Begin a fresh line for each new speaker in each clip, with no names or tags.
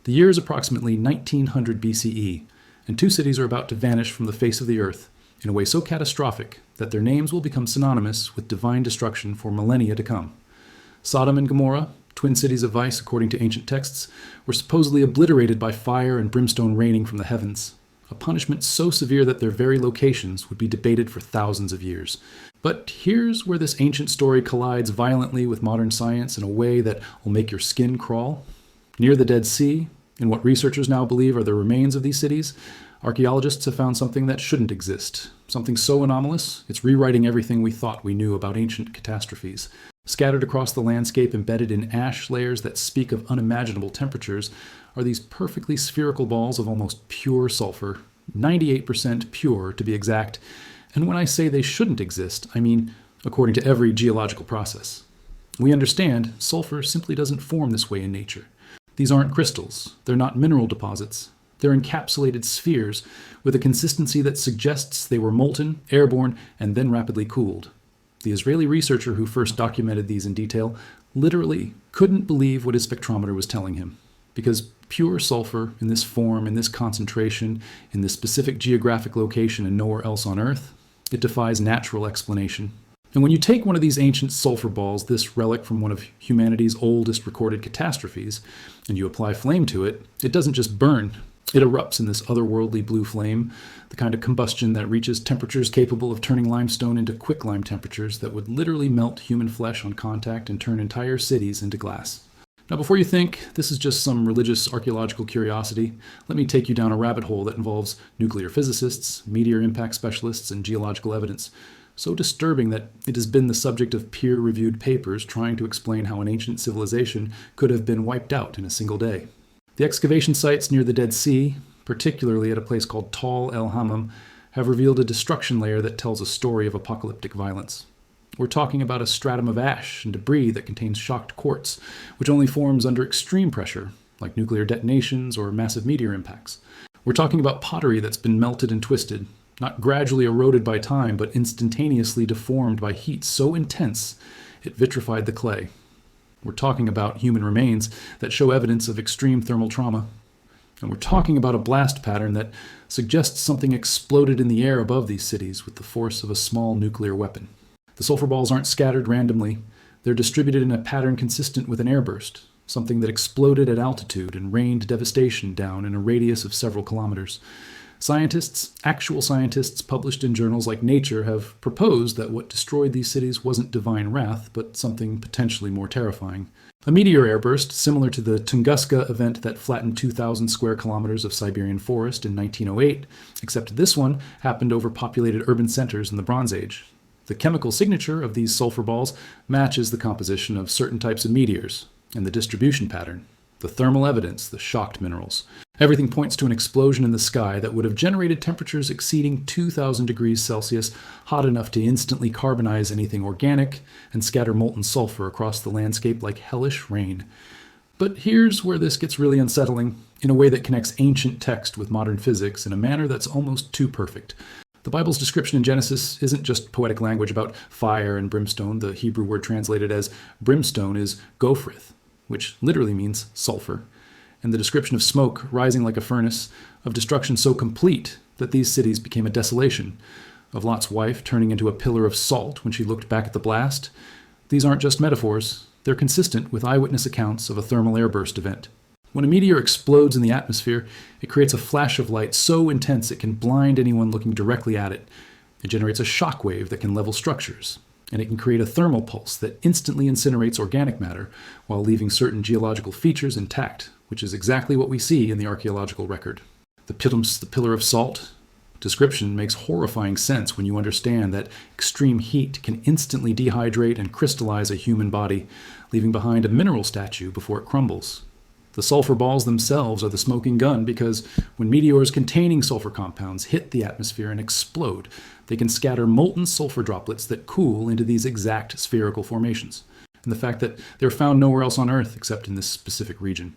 The year is approximately 1900 BCE, and two cities are about to vanish from the face of the earth in a way so catastrophic that their names will become synonymous with divine destruction for millennia to come. Sodom and Gomorrah, twin cities of vice according to ancient texts, were supposedly obliterated by fire and brimstone raining from the heavens, a punishment so severe that their very locations would be debated for thousands of years. But here's where this ancient story collides violently with modern science in a way that will make your skin crawl. Near the Dead Sea, in what researchers now believe are the remains of these cities, archaeologists have found something that shouldn't exist, something so anomalous it's rewriting everything we thought we knew about ancient catastrophes. Scattered across the landscape, embedded in ash layers that speak of unimaginable temperatures, are these perfectly spherical balls of almost pure sulfur, 98% pure to be exact. And when I say they shouldn't exist, I mean according to every geological process. We understand sulfur simply doesn't form this way in nature. These aren't crystals, they're not mineral deposits. They're encapsulated spheres with a consistency that suggests they were molten, airborne, and then rapidly cooled. The Israeli researcher who first documented these in detail literally couldn't believe what his spectrometer was telling him, because pure sulfur in this form, in this concentration, in this specific geographic location and nowhere else on Earth, it defies natural explanation. And when you take one of these ancient sulfur balls, this relic from one of humanity's oldest recorded catastrophes, and you apply flame to it, it doesn't just burn. It erupts in this otherworldly blue flame, the kind of combustion that reaches temperatures capable of turning limestone into quicklime temperatures that would literally melt human flesh on contact and turn entire cities into glass. Now, before you think this is just some religious archaeological curiosity, let me take you down a rabbit hole that involves nuclear physicists, meteor impact specialists, and geological evidence. So disturbing that it has been the subject of peer-reviewed papers trying to explain how an ancient civilization could have been wiped out in a single day. The excavation sites near the Dead Sea, particularly at a place called Tall el-Hammam, have revealed a destruction layer that tells a story of apocalyptic violence. We're talking about a stratum of ash and debris that contains shocked quartz, which only forms under extreme pressure, like nuclear detonations or massive meteor impacts. We're talking about pottery that's been melted and twisted, not gradually eroded by time, but instantaneously deformed by heat so intense it vitrified the clay. We're talking about human remains that show evidence of extreme thermal trauma. And we're talking about a blast pattern that suggests something exploded in the air above these cities with the force of a small nuclear weapon. The sulfur balls aren't scattered randomly. They're distributed in a pattern consistent with an airburst, something that exploded at altitude and rained devastation down in a radius of several kilometers. Scientists, actual scientists published in journals like Nature, have proposed that what destroyed these cities wasn't divine wrath, but something potentially more terrifying. A meteor airburst, similar to the Tunguska event that flattened 2,000 square kilometers of Siberian forest in 1908, except this one happened over populated urban centers in the Bronze Age. The chemical signature of these sulfur balls matches the composition of certain types of meteors, and the distribution pattern, the thermal evidence, the shocked minerals. Everything points to an explosion in the sky that would have generated temperatures exceeding 2,000 degrees Celsius, hot enough to instantly carbonize anything organic and scatter molten sulfur across the landscape like hellish rain. But here's where this gets really unsettling, in a way that connects ancient text with modern physics in a manner that's almost too perfect. The Bible's description in Genesis isn't just poetic language about fire and brimstone. The Hebrew word translated as brimstone is gophrith, which literally means sulfur. And the description of smoke rising like a furnace, of destruction so complete that these cities became a desolation, of Lot's wife turning into a pillar of salt when she looked back at the blast. These aren't just metaphors. They're consistent with eyewitness accounts of a thermal airburst event. When a meteor explodes in the atmosphere, it creates a flash of light so intense it can blind anyone looking directly at it. It generates a shock wave that can level structures, and it can create a thermal pulse that instantly incinerates organic matter while leaving certain geological features intact, which is exactly what we see in the archaeological record. The pillar of salt description makes horrifying sense when you understand that extreme heat can instantly dehydrate and crystallize a human body, leaving behind a mineral statue before it crumbles. The sulfur balls themselves are the smoking gun because when meteors containing sulfur compounds hit the atmosphere and explode, they can scatter molten sulfur droplets that cool into these exact spherical formations. And the fact that they're found nowhere else on Earth except in this specific region.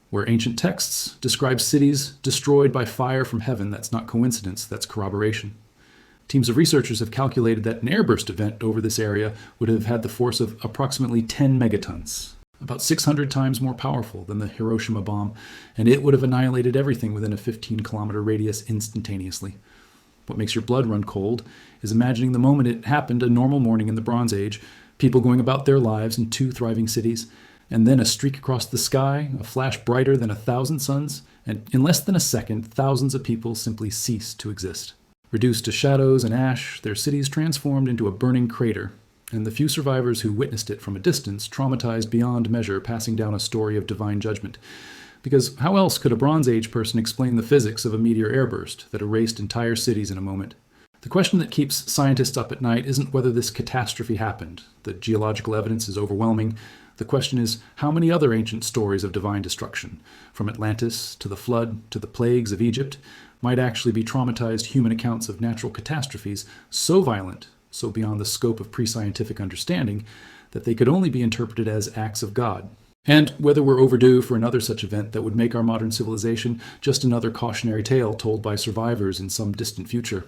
Where ancient texts describe cities destroyed by fire from heaven, that's not coincidence, that's corroboration. Teams of researchers have calculated that an airburst event over this area would have had the force of approximately 10 megatons. about 600 times more powerful than the Hiroshima bomb, and it would have annihilated everything within a 15-kilometer radius instantaneously. What makes your blood run cold is imagining the moment it happened, a normal morning in the Bronze Age, people going about their lives in 2 thriving cities, and then a streak across the sky, a flash brighter than 1,000 suns, and in less than a second, thousands of people simply cease to exist. Reduced to shadows and ash, their cities transformed into a burning crater, and the few survivors who witnessed it from a distance traumatized beyond measure, passing down a story of divine judgment. Because how else could a Bronze Age person explain the physics of a meteor airburst that erased entire cities in a moment? The question that keeps scientists up at night isn't whether this catastrophe happened. The geological evidence is overwhelming. The question is how many other ancient stories of divine destruction, from Atlantis to the flood to the plagues of Egypt, might actually be traumatized human accounts of natural catastrophes so violent, so beyond the scope of pre-scientific understanding, that they could only be interpreted as acts of God. And whether we're overdue for another such event that would make our modern civilization just another cautionary tale told by survivors in some distant future.